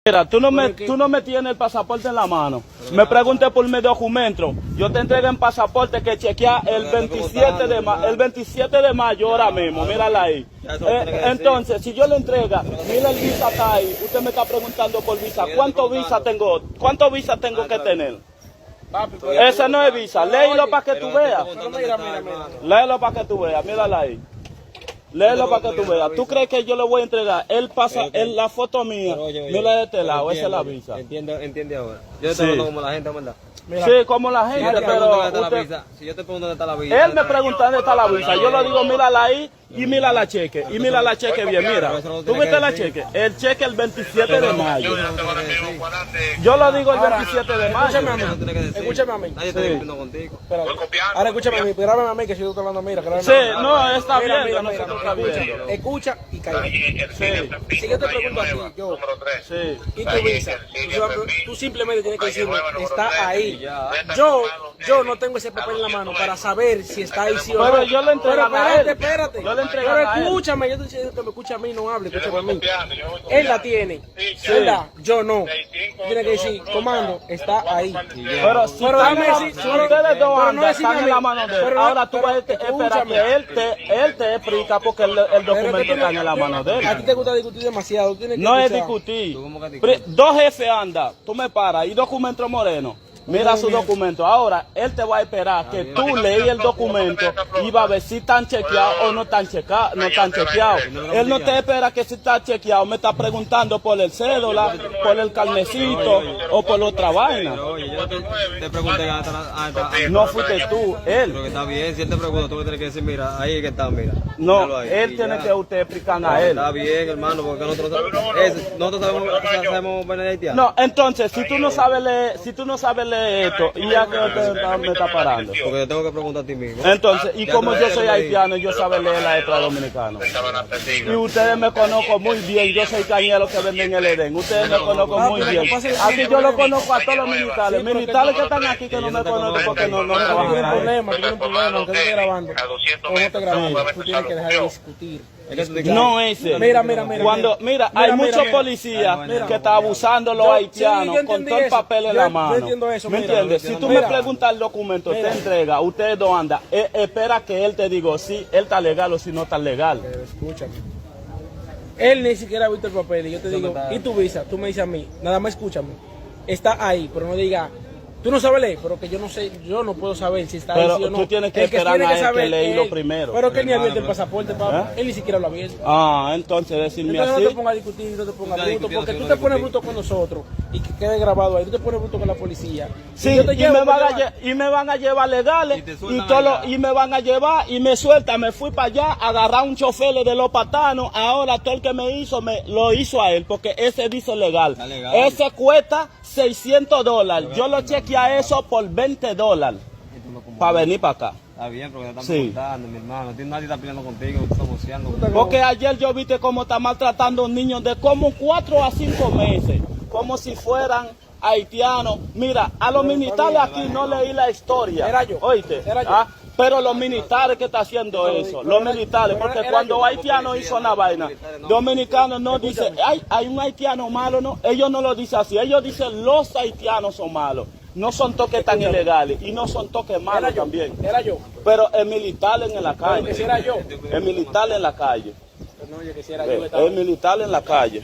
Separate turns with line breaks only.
Mira, tú no me tienes el pasaporte en la mano. Me pregunté por mi documento. Yo te entregué el pasaporte que chequea el 27 de mayo ahora mismo. Mírala ahí. Entonces, si yo le entrega, mira el visa está ahí. Usted me está preguntando por visa. ¿Cuánto visa tengo? ¿Cuánto visa tengo que tener? Ese no es visa. Léelo para que tú veas. Léelo para que tú veas. Mírala ahí. Léelo para que tú veas. ¿Tú crees que yo le voy a entregar? Él pasa, la foto mía, mira de este lado, esa es la visa.
Entiende ahora. Yo estoy hablando como la gente, ¿verdad?
Sí, como la gente, pero
si yo te pregunto dónde está la visa.
él me pregunta dónde está la visa. Yo le digo, mírala ahí y mira la cheque. Y mira la cheque bien, mira. ¿Tú viste la cheque? El cheque el 27 de mayo. Yo lo digo el 27 de mayo.
Escúchame a mí.
Nadie está discutiendo contigo.
Ahora escúchame a mí, grábame a mí que si tú estás hablando, mira.
Sí, no, está bien, nosotros está bien.
Escucha y calla.
Sí.
Si yo te pregunto a ti, yo,
Sí.
y tu visa, tú simplemente tienes que decirme, está ahí. Yo no tengo ese papel en la mano para saber si está ahí sí o no.
Pero yo le entrego a él.
Espérate.
Yo le entrego
Pero
a él.
escúchame, yo te estoy diciendo que me escucha a mí, no hable, escúchame a mí. Él la tiene, ¿verdad? Yo no. Tiene que decir, comando, está ahí.
Pero si
dame decir,
ustedes dos
pero
andan, están en la mano de él.
pero
Ahora tú vas a esperar
escúchame.
que él te explica porque el documento está en la mano de
A ti
él.
te gusta discutir demasiado. Tienes que
No es
escuchar.
discutir. Dos jefes andan, tú me paras, y documento moreno. Mira su documento. Ahora, él te va a esperar que tú leí el documento y va a ver si están chequeados o no están chequeados. Él no te espera que si está chequeado. Me está preguntando por el cédula, por el carnecito o por otra vaina.
Oye, yo te pregunté
No fuiste tú, él.
Pero que está bien, si él te pregunta, tú me tienes que decir, mira, ahí es que está, mira.
No, él tiene que usted explicar a él.
Está bien, hermano, porque nosotros sabemos venir haitiano.
No, entonces, si tú no sabes leer esto, y ya que me está parando.
Porque yo tengo que preguntar a ti mismo.
Entonces, y como yo soy haitiano, yo sabe leer la letra dominicana. Y ustedes me conocen muy bien, yo soy cañero que venden el Edén. Ustedes me conocen muy bien. Aquí yo lo conozco a todos los militares. Militares que están aquí que no me conocen porque no trabajan.
Tiene un problema, aunque te esté grabando. O no te grabando, tú tienes que dejar de discutir.
No ese.
Mira.
Hay muchos policías que están abusando de los haitianos con todo el papel en la mano. ¿Me entiendes? Si tú me preguntas el documento, te entrega, ustedes dos andan, espera que él te diga si él está legal o si no está legal.
Escúchame. Él ni siquiera ha visto el papel y yo te digo, ¿y tu visa? Tú me dices a mí, nada más escúchame. Está ahí, pero no diga, tú no sabes leer, pero que yo no sé, yo no puedo saber si está ahí sí o no.
Tú tienes que esperar a él que leí lo primero.
Pero que él ni ha abierto el pasaporte, papá. Él ni siquiera lo ha abierto.
Entonces decirme
Entonces
así.
no te pongas a discutir, no te pongas bruto, porque tú te pones bruto con nosotros y que quede grabado ahí, tú te pones bruto con la policía.
Sí, y me van a llevar legales y me van a llevar y me suelta. Me fui para allá a agarrar un chofer de los patanos. Ahora todo el que me hizo, lo hizo a él porque ese dice legal. Ese cuesta $600. Yo lo chequeé a eso por $20 para venir para acá.
Está bien, pero te están preguntando, mi hermano. Nadie está peleando contigo, no estamos boceando.
Porque ayer yo viste cómo está maltratando a un niño de como 4 a 5 meses, como si fueran haitianos. Mira, a los militares aquí no leí la historia. ¿Oíste? Pero los militares que están haciendo eso, los militares, porque cuando haitianos hizo una vaina, dominicanos no dicen, hay un haitiano malo, no, ellos no lo dicen así, ellos dicen los haitianos son malos. No son toques tan ilegales y no son toques malos también. Pero el militar en la calle. El militar en la calle. El militar en la calle.